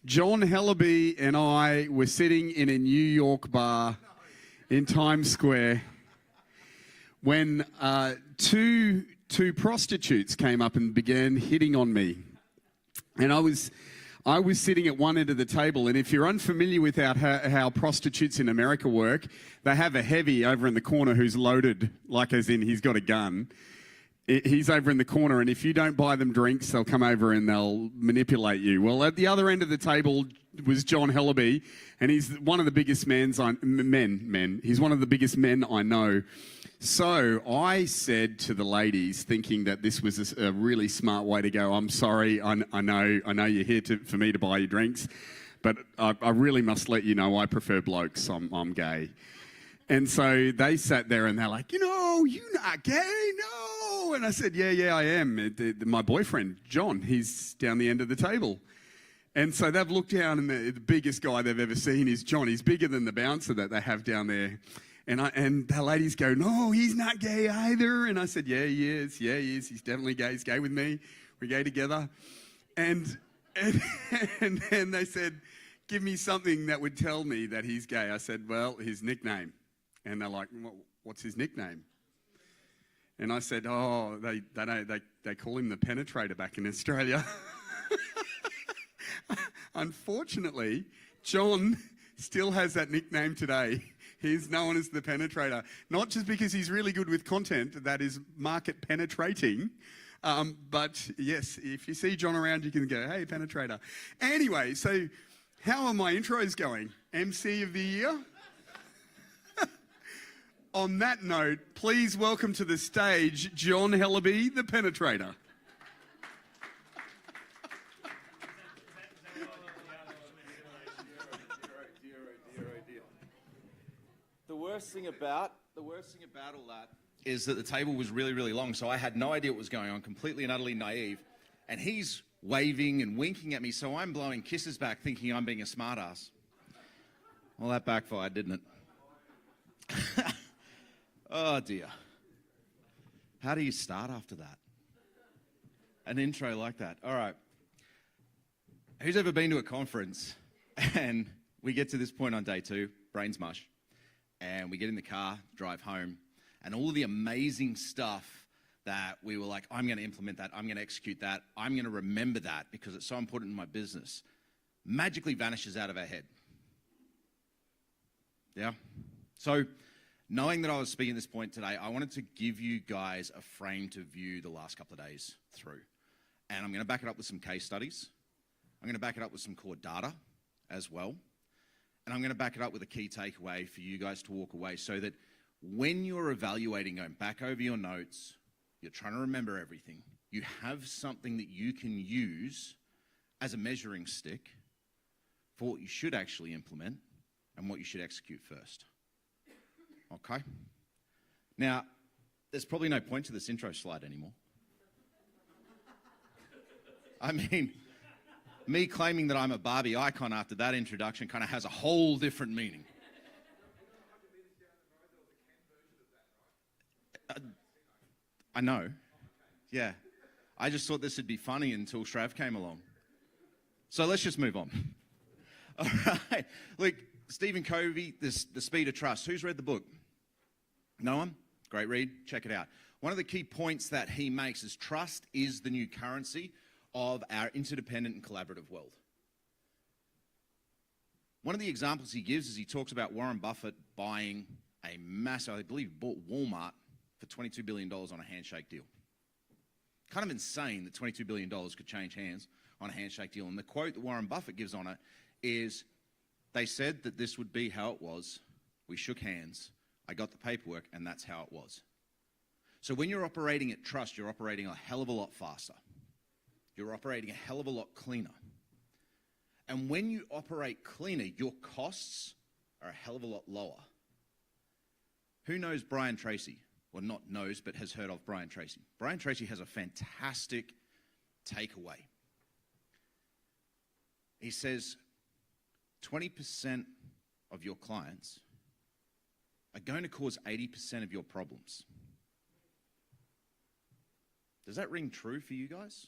John Hellaby and I were sitting in a New York bar in Times Square when two prostitutes came up and began hitting on me. And I was sitting at one end of the table, and if you're unfamiliar with how prostitutes in America work, they have a heavy over in the corner who's loaded, like as in he's got a gun. He's over in the corner, and if you don't buy them drinks, they'll come over and they'll manipulate you. Well, at the other end of the table was John Hellaby, and he's one of the biggest He's one of the biggest men I know. So I said to the ladies, thinking that this was a really smart way to go, I'm sorry, I know you're here for me to buy you drinks, but I really must let you know I prefer blokes. I'm gay. And so they sat there and they're like, you're not gay, no. And I said, yeah, I am. My boyfriend, John, he's down the end of the table. And so they've looked down, and the biggest guy they've ever seen is John. He's bigger than the bouncer that they have down there. And the ladies go, no, he's not gay either. And I said, yeah, he is. Yeah, he is. He's definitely gay. He's gay with me. We're gay together. And then they said, give me something that would tell me that he's gay. I said, well, his nickname. And they're like, what's his nickname? And I said, oh, they call him the penetrator back in Australia. Unfortunately, John still has that nickname today. He's known as the penetrator, not just because he's really good with content that is market penetrating, but yes, if you see John around, you can go, hey, penetrator. Anyway, so how are my intros going? MC of the year? On that note, please welcome to the stage John Hellaby, the penetrator. The worst thing about all that is that the table was really, really long, so I had no idea what was going on, completely and utterly naive. And he's waving and winking at me, so I'm blowing kisses back, thinking I'm being a smartass. Well, that backfired, didn't it? Oh, dear. How do you start after that? An intro like that. All right. Who's ever been to a conference and we get to this point on day 2, brains mush, and we get in the car, drive home, and all of the amazing stuff that we were like, I'm going to implement that, I'm going to execute that, I'm going to remember that because it's so important in my business, magically vanishes out of our head. Yeah? So, knowing that I was speaking at this point today, I wanted to give you guys a frame to view the last couple of days through. And I'm going to back it up with some case studies. I'm going to back it up with some core data as well. And I'm going to back it up with a key takeaway for you guys to walk away so that when you're evaluating, going back over your notes, you're trying to remember everything, you have something that you can use as a measuring stick for what you should actually implement and what you should execute first. Okay? Now, there's probably no point to this intro slide anymore. I mean, me claiming that I'm a Barbie icon after that introduction kind of has a whole different meaning. I know. Yeah. I just thought this would be funny until Shrav came along. So let's just move on. All right. Look, Stephen Covey, The Speed of Trust. Who's read the book? No one? Great read. Check it out. One of the key points that he makes is trust is the new currency of our interdependent and collaborative world. One of the examples he gives is he talks about Warren Buffett buying a massive, I believe he bought Walmart for $22 billion on a handshake deal. Kind of insane that $22 billion could change hands on a handshake deal. And the quote that Warren Buffett gives on it is, they said that this would be how it was. We shook hands. I got the paperwork, and that's how it was. So when you're operating at trust, you're operating a hell of a lot faster. You're operating a hell of a lot cleaner. And when you operate cleaner, your costs are a hell of a lot lower. Who knows Brian Tracy? Well, not knows, but has heard of Brian Tracy. Brian Tracy has a fantastic takeaway. He says, 20% of your clients are going to cause 80% of your problems. Does that ring true for you guys?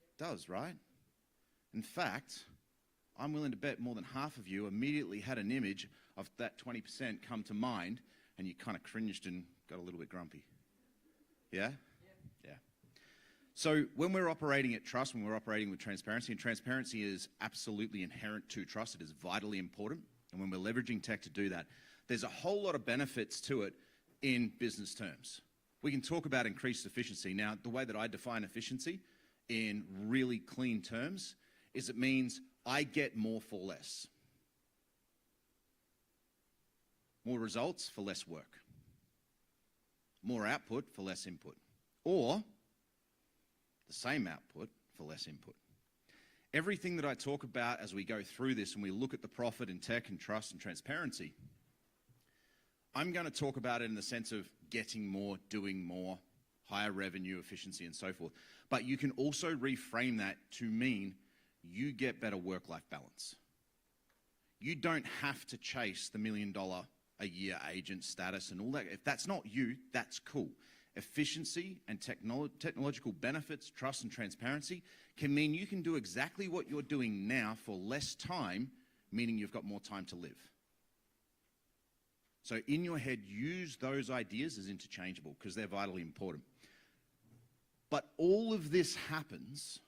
It does, right? In fact, I'm willing to bet more than half of you immediately had an image of that 20% come to mind, and you kind of cringed and got a little bit grumpy. Yeah? Yeah. So when we're operating at trust, when we're operating with transparency, and transparency is absolutely inherent to trust, it is vitally important. And when we're leveraging tech to do that, there's a whole lot of benefits to it in business terms. We can talk about increased efficiency. Now, the way that I define efficiency in really clean terms is it means I get more for less. More results for less work. More output for less input. Or the same output for less input. Everything that I talk about as we go through this and we look at the profit in tech and trust and transparency, I'm going to talk about it in the sense of getting more, doing more, higher revenue, efficiency, and so forth. But you can also reframe that to mean you get better work-life balance. You don't have to chase the $1 million a year agent status and all that. If that's not you, that's cool. Efficiency and technological benefits, trust and transparency can mean you can do exactly what you're doing now for less time, meaning you've got more time to live. So in your head, use those ideas as interchangeable because they're vitally important. But all of this happens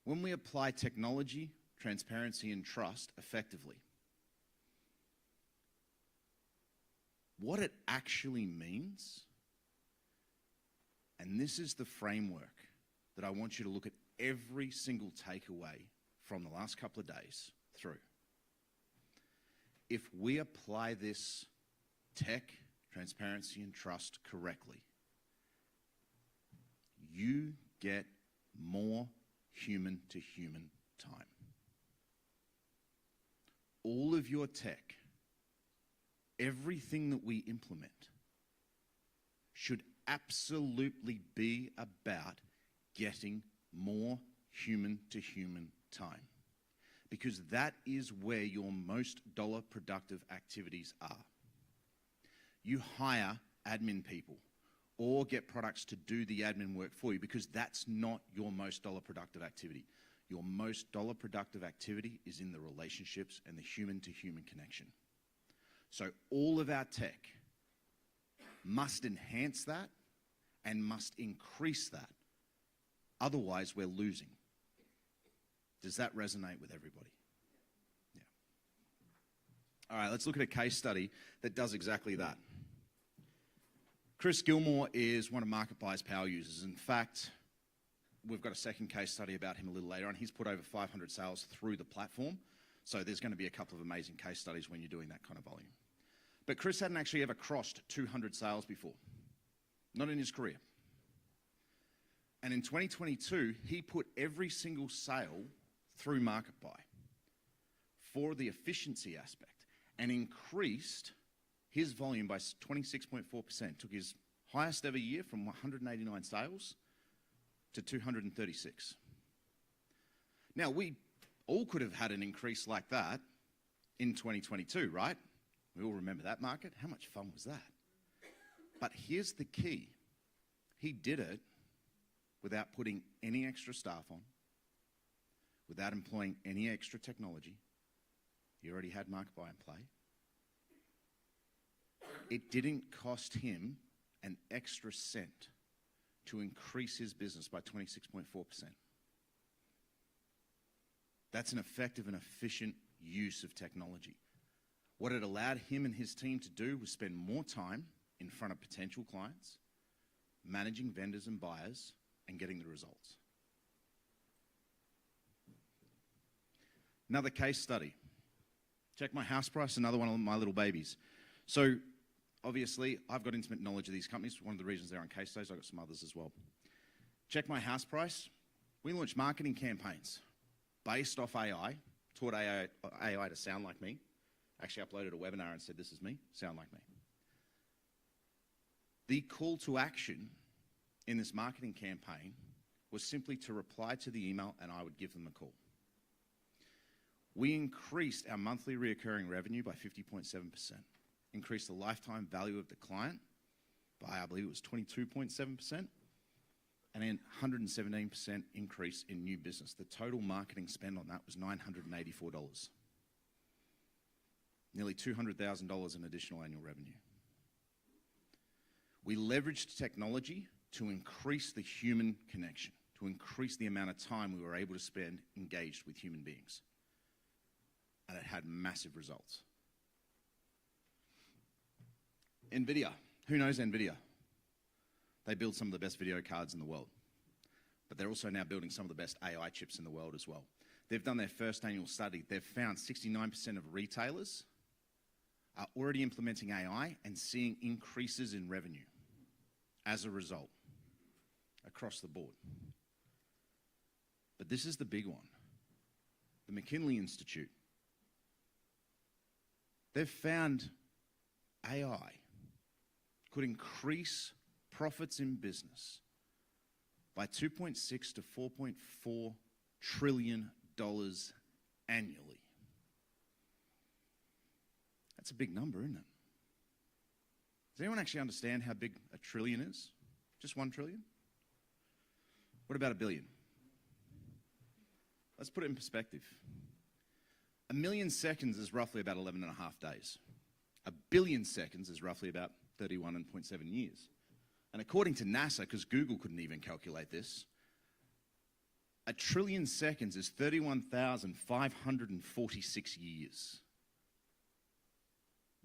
when we apply technology, transparency, and trust effectively. What it actually means, and this is the framework that I want you to look at every single takeaway from the last couple of days through. If we apply this tech, transparency, and trust correctly, you get more human-to-human time. All of your tech, everything that we implement, should absolutely be about getting more human-to-human time. Because that is where your most dollar productive activities are. You hire admin people or get products to do the admin work for you because that's not your most dollar productive activity. Your most dollar productive activity is in the relationships and the human-to-human connection. So all of our tech must enhance that and must increase that. Otherwise, we're losing. Does that resonate with everybody? Yeah. All right, let's look at a case study that does exactly that. Chris Gilmore is one of MarketBuy's power users. In fact, we've got a second case study about him a little later on. He's put over 500 sales through the platform. So there's going to be a couple of amazing case studies when you're doing that kind of volume. But Chris hadn't actually ever crossed 200 sales before. Not in his career. And in 2022, he put every single sale through MarketBuy for the efficiency aspect and increased his volume by 26.4%. Took his highest ever year from 189 sales to 236. Now, we all could have had an increase like that in 2022, right? We all remember that market. How much fun was that? But here's the key. He did it without putting any extra staff on, without employing any extra technology. He already had MarketBuy in play. It didn't cost him an extra cent to increase his business by 26.4%. That's an effective and efficient use of technology. What it allowed him and his team to do was spend more time in front of potential clients, managing vendors and buyers, and getting the results. Another case study. Check my house price, another one of my little babies. So obviously, I've got intimate knowledge of these companies. One of the reasons they're on case studies, I've got some others as well. Check my house price. We launched marketing campaigns based off AI, taught AI to sound like me. Actually uploaded a webinar and said, this is me, sound like me. The call to action in this marketing campaign was simply to reply to the email and I would give them a call. We increased our monthly recurring revenue by 50.7%, increased the lifetime value of the client by, I believe it was 22.7%, and a 117% increase in new business. The total marketing spend on that was $984. Nearly $200,000 in additional annual revenue. We leveraged technology to increase the human connection, to increase the amount of time we were able to spend engaged with human beings. And it had massive results. NVIDIA. Who knows NVIDIA? They build some of the best video cards in the world. But they're also now building some of the best AI chips in the world as well. They've done their first annual study. They've found 69% of retailers are already implementing AI and seeing increases in revenue as a result across the board. But this is the big one. The McKinsey Institute. They've found AI could increase profits in business by $2.6 to $4.4 trillion annually. That's a big number, isn't it? Does anyone actually understand how big a trillion is? Just 1 trillion? What about a billion? Let's put it in perspective. 1 million seconds is roughly about 11 and a half days. 1 billion seconds is roughly about 31.7 years. And according to NASA, because Google couldn't even calculate this, 1 trillion seconds is 31,546 years.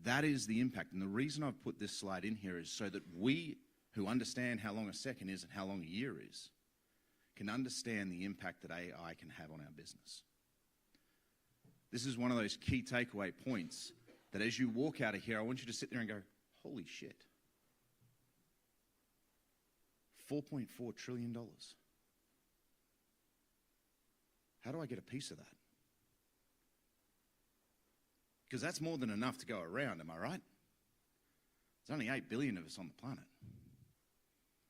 That is the impact. And the reason I've put this slide in here is so that we, who understand how long a second is and how long a year is, can understand the impact that AI can have on our business. This is one of those key takeaway points that as you walk out of here, I want you to sit there and go, holy shit. $4.4 trillion. How do I get a piece of that? Because that's more than enough to go around, am I right? There's only 8 billion of us on the planet.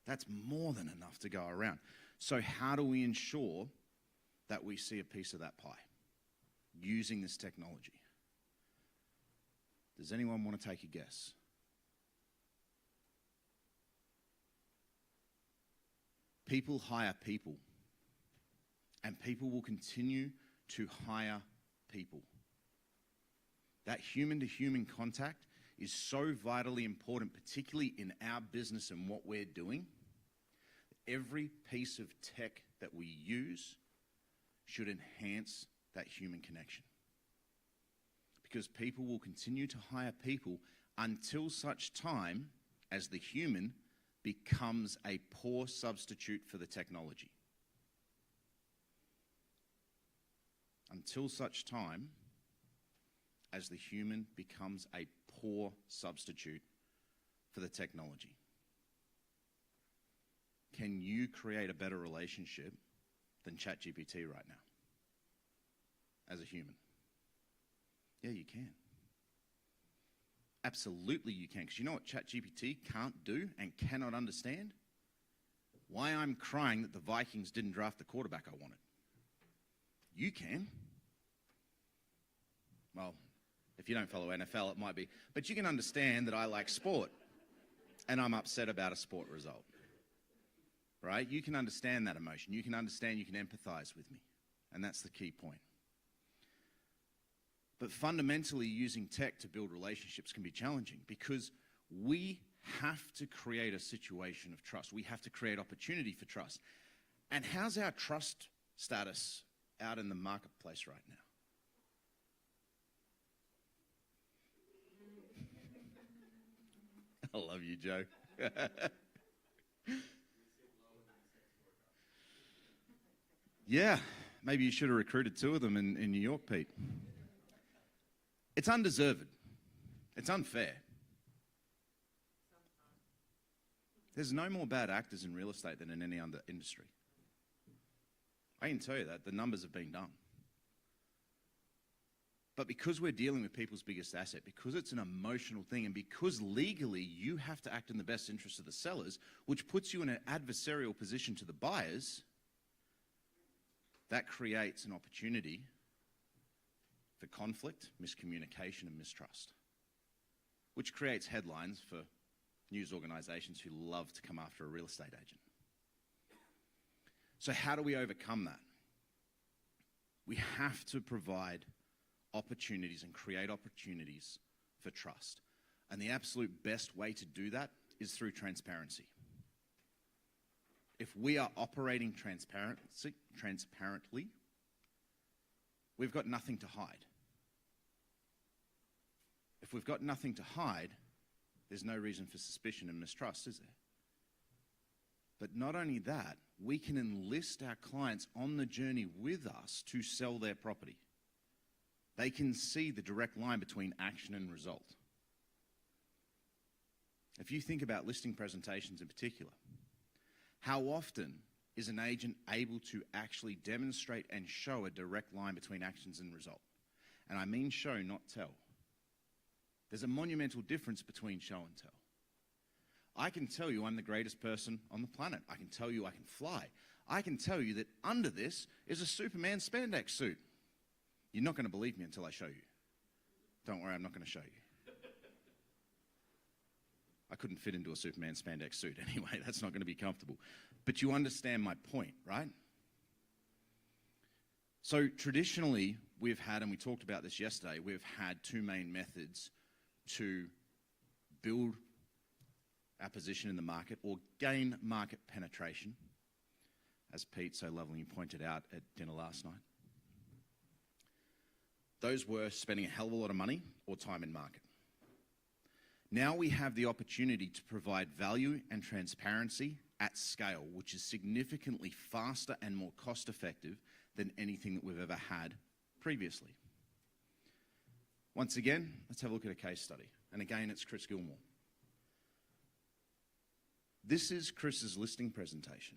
That's more than enough to go around. So how do we ensure that we see a piece of that pie using this technology? Does anyone want to take a guess? People hire people, and people will continue to hire people. That human-to-human contact is so vitally important, particularly in our business and what we're doing. Every piece of tech that we use should enhance that human connection. Because people will continue to hire people until such time as the human becomes a poor substitute for the technology. Until such time as the human becomes a poor substitute for the technology. Can you create a better relationship than ChatGPT right now as a human? Yeah, you can. Absolutely you can, because you know what ChatGPT can't do and cannot understand? Why I'm crying that the Vikings didn't draft the quarterback I wanted. You can. Well, if you don't follow NFL, it might be. But you can understand that I like sport, and I'm upset about a sport result. Right? You can understand that emotion. You can understand, you can empathize with me. And that's the key point. But fundamentally, using tech to build relationships can be challenging because we have to create a situation of trust. We have to create opportunity for trust. And how's our trust status out in the marketplace right now? I love you, Joe. Yeah, maybe you should have recruited 2 of them in New York, Pete. It's undeserved. It's unfair. There's no more bad actors in real estate than in any other industry. I can tell you that. The numbers have been done. But because we're dealing with people's biggest asset, because it's an emotional thing, and because legally you have to act in the best interest of the sellers, which puts you in an adversarial position to the buyers, that creates an opportunity for conflict, miscommunication, and mistrust, which creates headlines for news organizations who love to come after a real estate agent. So how do we overcome that? We have to provide opportunities and create opportunities for trust. And the absolute best way to do that is through transparency. If we are operating transparently, we've got nothing to hide. If we've got nothing to hide, there's no reason for suspicion and mistrust, is there? But not only that, we can enlist our clients on the journey with us to sell their property. They can see the direct line between action and result. If you think about listing presentations in particular, how often is an agent able to actually demonstrate and show a direct line between actions and result? And I mean show, not tell. There's a monumental difference between show and tell. I can tell you I'm the greatest person on the planet. I can tell you I can fly. I can tell you that under this is a Superman spandex suit. You're not going to believe me until I show you. Don't worry, I'm not going to show you. I couldn't fit into a Superman spandex suit anyway. That's not going to be comfortable. But you understand my point, right? So traditionally, we've had, and we talked about this yesterday, we've had two main methods to build our position in the market or gain market penetration, as Pete so lovingly pointed out at dinner last night. Those were spending a hell of a lot of money or time in market. Now we have the opportunity to provide value and transparency at scale, which is significantly faster and more cost-effective than anything that we've ever had previously. Once again, let's have a look at a case study. And again, it's Chris Gilmore. This is Chris's listing presentation.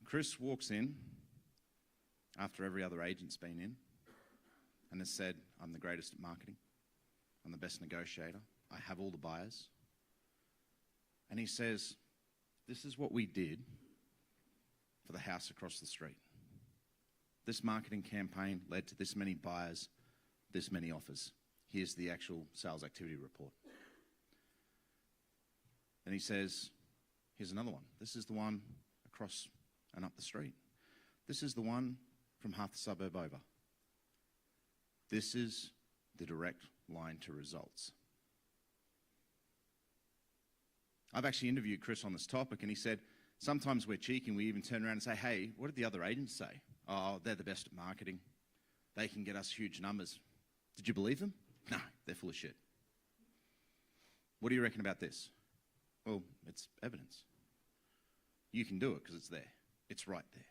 Chris walks in after every other agent's been in and has said, I'm the greatest at marketing. I'm the best negotiator. I have all the buyers. And he says, this is what we did for the house across the street. This marketing campaign led to this many buyers, this many offers. Here's the actual sales activity report. And he says, here's another one. This is the one across and up the street. This is the one from half the suburb over. This is the direct line to results. I've actually interviewed Chris on this topic, and he said, sometimes we're cheeky and we even turn around and say, hey, what did the other agents say? Oh, they're the best at marketing. They can get us huge numbers. Did you believe them? No, they're full of shit. What do you reckon about this? Well, it's evidence. You can do it because it's there. It's right there.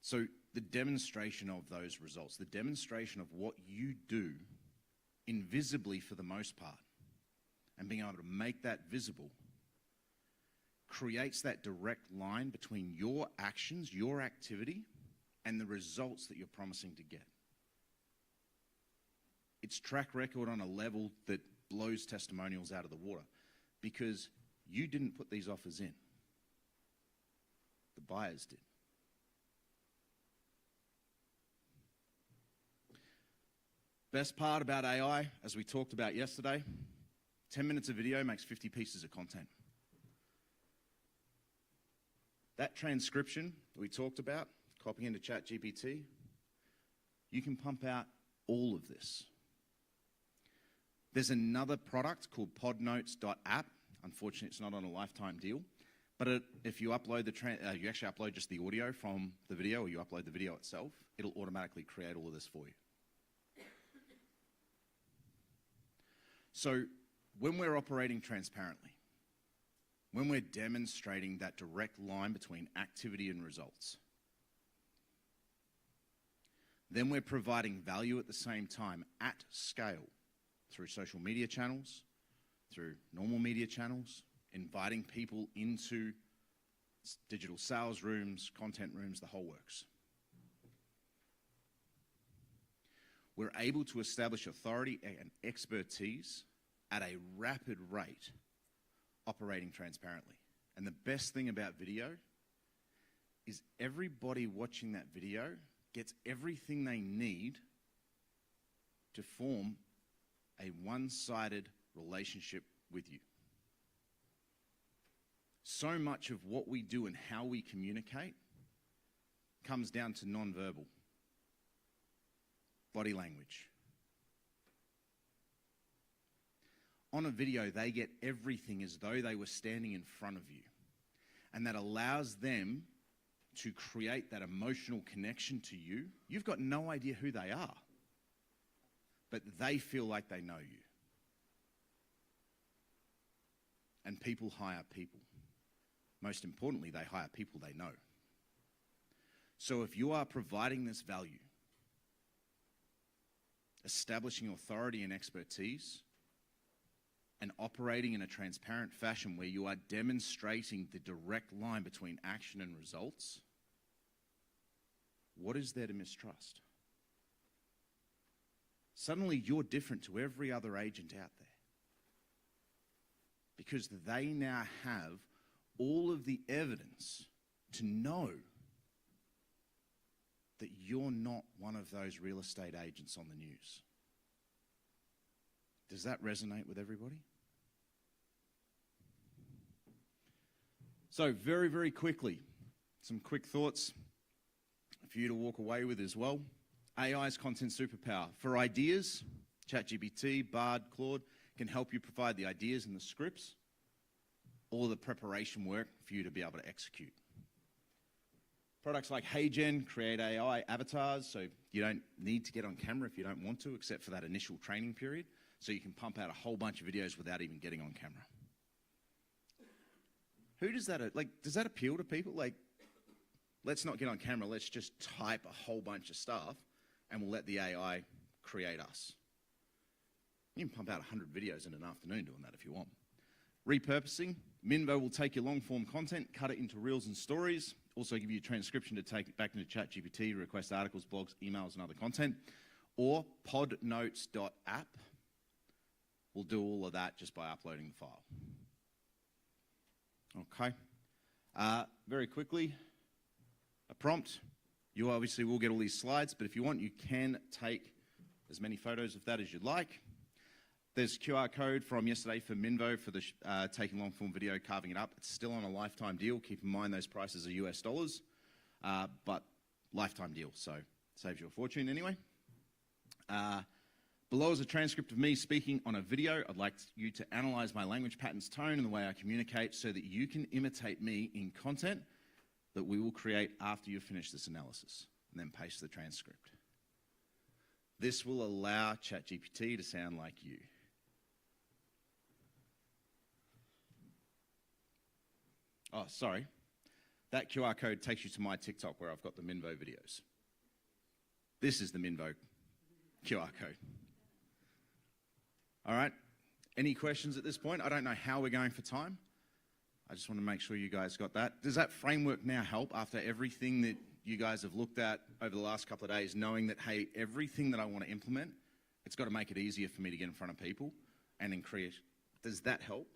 So the demonstration of those results, the demonstration of what you do invisibly for the most part, and being able to make that visible, creates that direct line between your actions, your activity, and the results that you're promising to get. It's track record on a level that blows testimonials out of the water because you didn't put these offers in. The buyers did. Best part about AI, as we talked about yesterday, 10 minutes of video makes 50 pieces of content. That transcription that we talked about, copying into ChatGPT, you can pump out all of this. There's another product called podnotes.app. Unfortunately, it's not on a lifetime deal. But if you upload you actually upload just the audio from the video, or you upload the video itself, it'll automatically create all of this for you. So when we're operating transparently, when we're demonstrating that direct line between activity and results, then we're providing value at the same time at scale through social media channels, through normal media channels, inviting people into digital sales rooms, content rooms, the whole works. We're able to establish authority and expertise at a rapid rate, operating transparently. And the best thing about video is everybody watching that video gets everything they need to form a one-sided relationship with you. So much of what we do and how we communicate comes down to nonverbal, body language. On a video, they get everything as though they were standing in front of you. And that allows them to create that emotional connection to you. You've got no idea who they are, but they feel like they know you. And people hire people. Most importantly, they hire people they know. So if you are providing this value, establishing authority and expertise, and operating in a transparent fashion where you are demonstrating the direct line between action and results, what is there to mistrust? Suddenly you're different to every other agent out there because they now have all of the evidence to know that you're not one of those real estate agents on the news. Does that resonate with everybody? So very, very quickly, some quick thoughts for you to walk away with as well. AI's content superpower. For ideas, ChatGPT, Bard, Claude can help you provide the ideas and the scripts, all the preparation work for you to be able to execute. Products like HeyGen create AI avatars, so you don't need to get on camera if you don't want to, except for that initial training period. So you can pump out a whole bunch of videos without even getting on camera. Who does that, does that appeal to people? Like, let's not get on camera, let's just type a whole bunch of stuff and we'll let the AI create us. You can pump out 100 videos in an afternoon doing that if you want. Repurposing. Minvo will take your long-form content, cut it into reels and stories, also give you a transcription to take it back into ChatGPT, request articles, blogs, emails, and other content. Or podnotes.app will do all of that just by uploading the file. Okay. Very quickly, a prompt. You obviously will get all these slides, but if you want, you can take as many photos of that as you'd like. There's a QR code from yesterday for Minvo for the taking long-form video, carving it up. It's still on a lifetime deal. Keep in mind those prices are US dollars, but lifetime deal, so saves you a fortune anyway. Below is a transcript of me speaking on a video. I'd like you to analyze my language patterns, tone, and the way I communicate so that you can imitate me in content that we will create after you finish this analysis, and then paste the transcript. This will allow ChatGPT to sound like you. Oh, sorry. That QR code takes you to my TikTok where I've got the Minvo videos. This is the Minvo QR code. All right. Any questions at this point? I don't know how we're going for time. I just want to make sure you guys got that. Does that framework now help after everything that you guys have looked at over the last couple of days, knowing that, hey, everything that I want to implement, it's got to make it easier for me to get in front of people and then create. Does that help?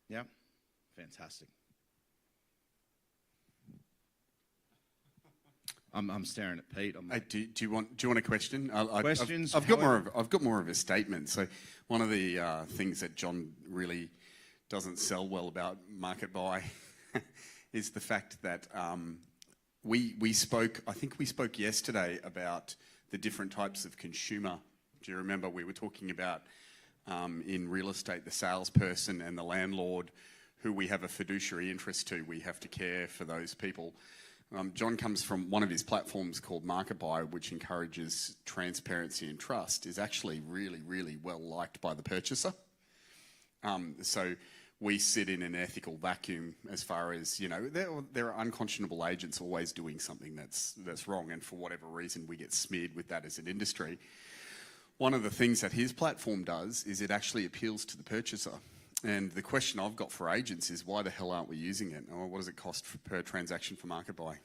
Yeah? Fantastic. I'm staring at Pete. Do you want a question? Questions? I've got more of a statement. So one of the things that John really doesn't sell well about Market Buy is the fact that we spoke. I think we spoke yesterday about the different types of consumer. Do you remember we were talking about in real estate the salesperson and the landlord, who we have a fiduciary interest to. We have to care for those people. John comes from one of his platforms called Market Buy, which encourages transparency and trust, is actually really, really well liked by the purchaser. So we sit in an ethical vacuum as far as, you know, there are unconscionable agents always doing something that's wrong, and for whatever reason we get smeared with that as an industry. One of the things that his platform does is it actually appeals to the purchaser. And the question I've got for agents is, why the hell aren't we using it? Or what does it cost per transaction for Market Buy?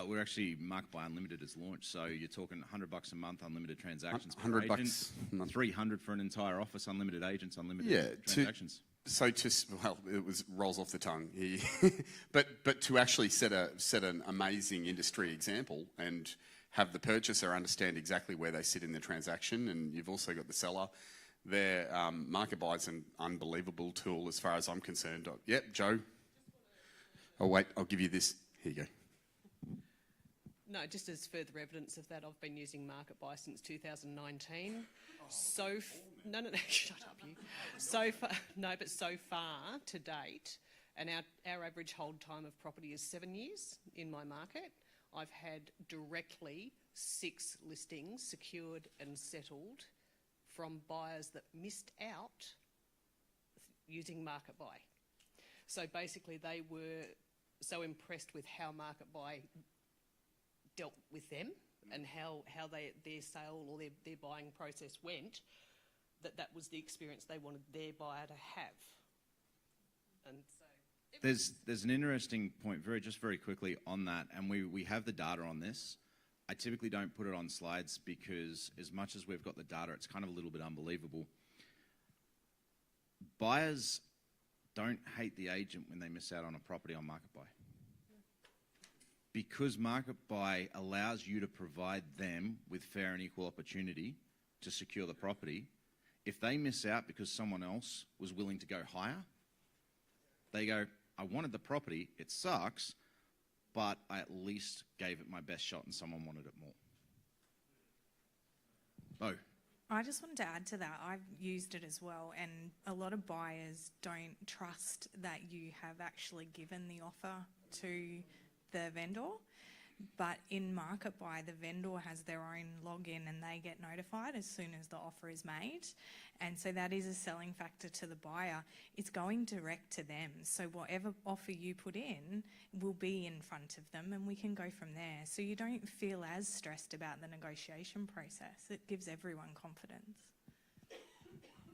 We're actually Market Buy Unlimited is launched, so you're talking $100 a month, unlimited transactions per $100 agent, $300 for an entire office, unlimited agents, unlimited transactions. It rolls off the tongue. But to actually set an amazing industry example and have the purchaser understand exactly where they sit in the transaction, and you've also got the seller Market Buy is an unbelievable tool as far as I'm concerned. Yep, Joe. Oh, wait, I'll give you this. Here you go. No, just as further evidence of that, I've been using Market Buy since 2019. No, shut up, you. So far to date, and our average hold time of property is 7 years in my market. I've had directly 6 listings secured and settled from buyers that missed out using Market Buy. So basically, they were so impressed with how Market Buy dealt with them and how their sale or their buying process went, that was the experience they wanted their buyer to have. And so there's an interesting point very quickly on that, and we have the data on this. I typically don't put it on slides because as much as we've got the data, it's kind of a little bit unbelievable. Buyers don't hate the agent when they miss out on a property on Market Buy. Because Market Buy allows you to provide them with fair and equal opportunity to secure the property, if they miss out because someone else was willing to go higher, they go, I wanted the property, it sucks, but I at least gave it my best shot and someone wanted it more. Oh. I just wanted to add to that. I've used it as well, and a lot of buyers don't trust that you have actually given the offer to the vendor. But in Market Buy, the vendor has their own login and they get notified as soon as the offer is made. And so that is a selling factor to the buyer. It's going direct to them. So whatever offer you put in will be in front of them and we can go from there. So you don't feel as stressed about the negotiation process. It gives everyone confidence.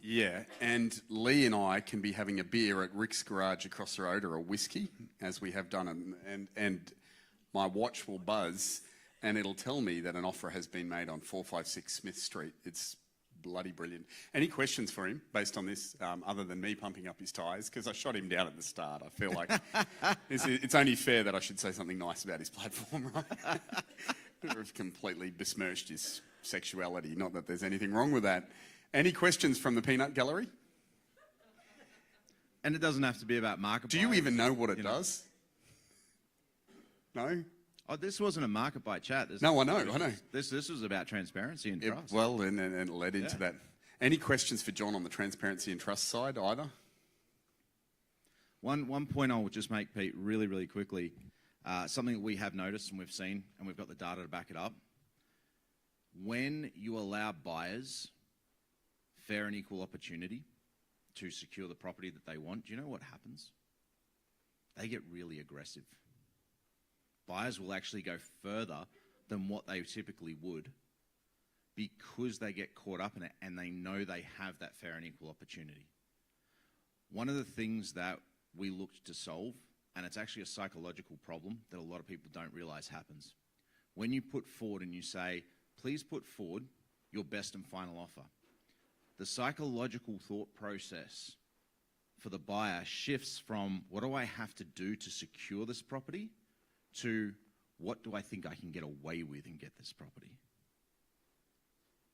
Yeah, and Lee and I can be having a beer at Rick's Garage across the road, or a whiskey, as we have done, and my watch will buzz and it'll tell me that an offer has been made on 456 Smith Street. It's bloody brilliant. Any questions for him based on this, other than me pumping up his tyres? Because I shot him down at the start. I feel like it's only fair that I should say something nice about his platform, right? We've completely besmirched his sexuality. Not that there's anything wrong with that. Any questions from the peanut gallery? And it doesn't have to be about Market Buy. Do you even know what it does? No? Oh, this wasn't a Market Buy chat. No, I know. This was about transparency and trust. Well, and it led into that. Any questions for John on the transparency and trust side either? One point I'll just make, Pete, really quickly. Something that we have noticed and we've seen, and we've got the data to back it up. When you allow buyers fair and equal opportunity to secure the property that they want, do you know what happens? They get really aggressive. Buyers will actually go further than what they typically would because they get caught up in it and they know they have that fair and equal opportunity. One of the things that we looked to solve, and it's actually a psychological problem that a lot of people don't realize happens. When you put forward and you say, please put forward your best and final offer, the psychological thought process for the buyer shifts from what do I have to do to secure this property to what do I think I can get away with and get this property.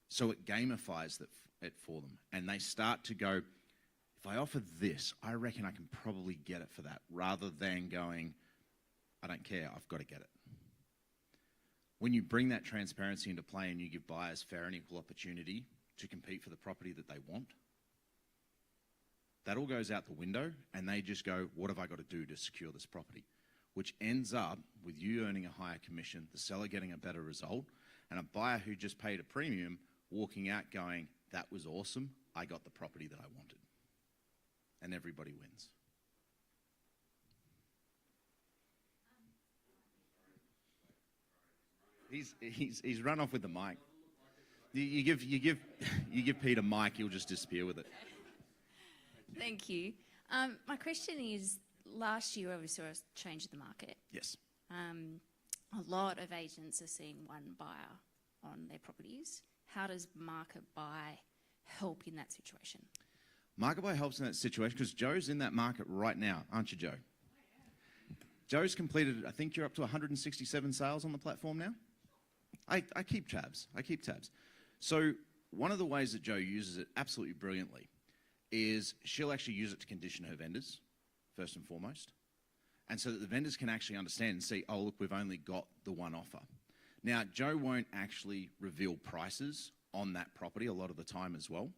So it gamifies it for them. And they start to go, if I offer this, I reckon I can probably get it for that, rather than going, I don't care, I've got to get it. When you bring that transparency into play and you give buyers fair and equal opportunity to compete for the property that they want, that all goes out the window and they just go, what have I got to do to secure this property? Which ends up with you earning a higher commission, the seller getting a better result, and a buyer who just paid a premium walking out going, that was awesome, I got the property that I wanted. And everybody wins. He's run off with the mic. You give Pete a mic, he'll just disappear with it. Thank you. My question is, last year we saw a change in the market. Yes. A lot of agents are seeing one buyer on their properties. How does Market Buy help in that situation? Market Buy helps in that situation because Joe's in that market right now, aren't you, Joe? Joe's completed, I think you're up to 167 sales on the platform now. I keep tabs. So one of the ways that Joe uses it absolutely brilliantly is she'll actually use it to condition her vendors, first and foremost. And so that the vendors can actually understand and see, oh, look, we've only got the one offer. Now, Joe won't actually reveal prices on that property a lot of the time as well.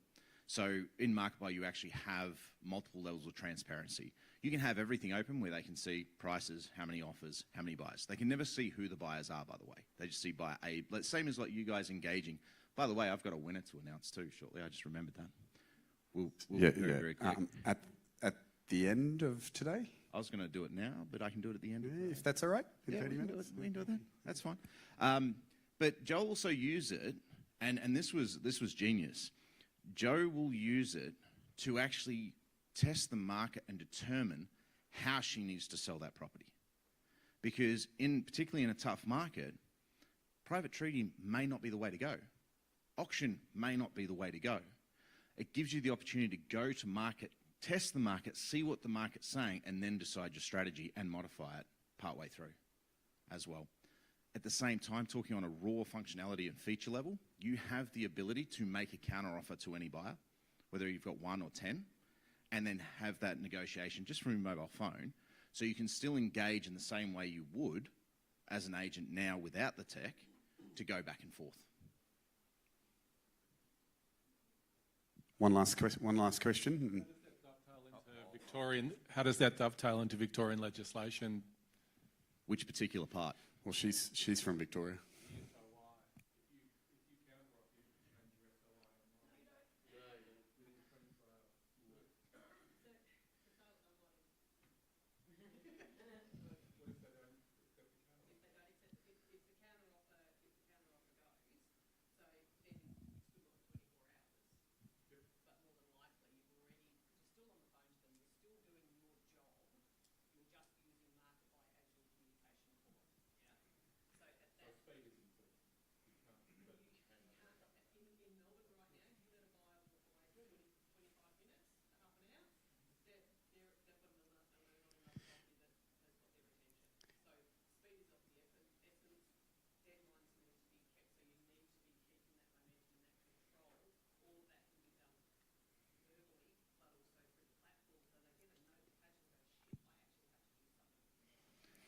So in Market Buy, you actually have multiple levels of transparency. You can have everything open where they can see prices, how many offers, how many buyers. They can never see who the buyers are, by the way. They just see buyer A. Same as like you guys engaging. By the way, I've got a winner to announce too shortly. I just remembered that. We'll very quick. At the end of today? I was going to do it now, but I can do it at the end. If that's all right, in Yeah, 30 we can minutes. do it then. That's fine. But Joe also use it, and this was genius. Joe will use it to actually test the market and determine how she needs to sell that property. Because particularly in a tough market, private treaty may not be the way to go. Auction may not be the way to go. It gives you the opportunity to go to market, test the market, see what the market's saying, and then decide your strategy and modify it partway through as well. At the same time, talking on a raw functionality and feature level, you have the ability to make a counteroffer to any buyer, whether you've got 1 or 10, and then have that negotiation just from your mobile phone. So you can still engage in the same way you would as an agent now without the tech to go back and forth. One last question. How does that dovetail into Victorian legislation? Which particular part? Well, she's from Victoria.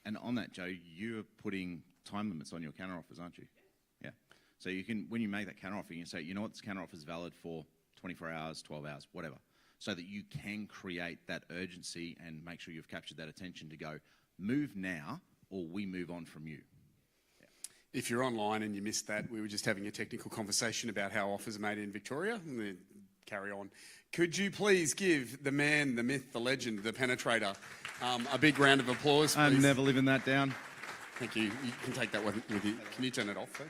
And on that, Joe, you're putting time limits on your counteroffers, aren't you? Yeah. So you can, when you make that counteroffer, you can say, you know what, this counteroffer is valid for 24 hours, 12 hours, whatever. So that you can create that urgency and make sure you've captured that attention to go, move now, or we move on from you. If you're online and you missed that, we were just having a technical conversation about how offers are made in Victoria. Carry on. Could you please give the man, the myth, the legend, the penetrator, a big round of applause, please? I'm never living that down. Thank you. You can take that one with you. Can you turn it off, though?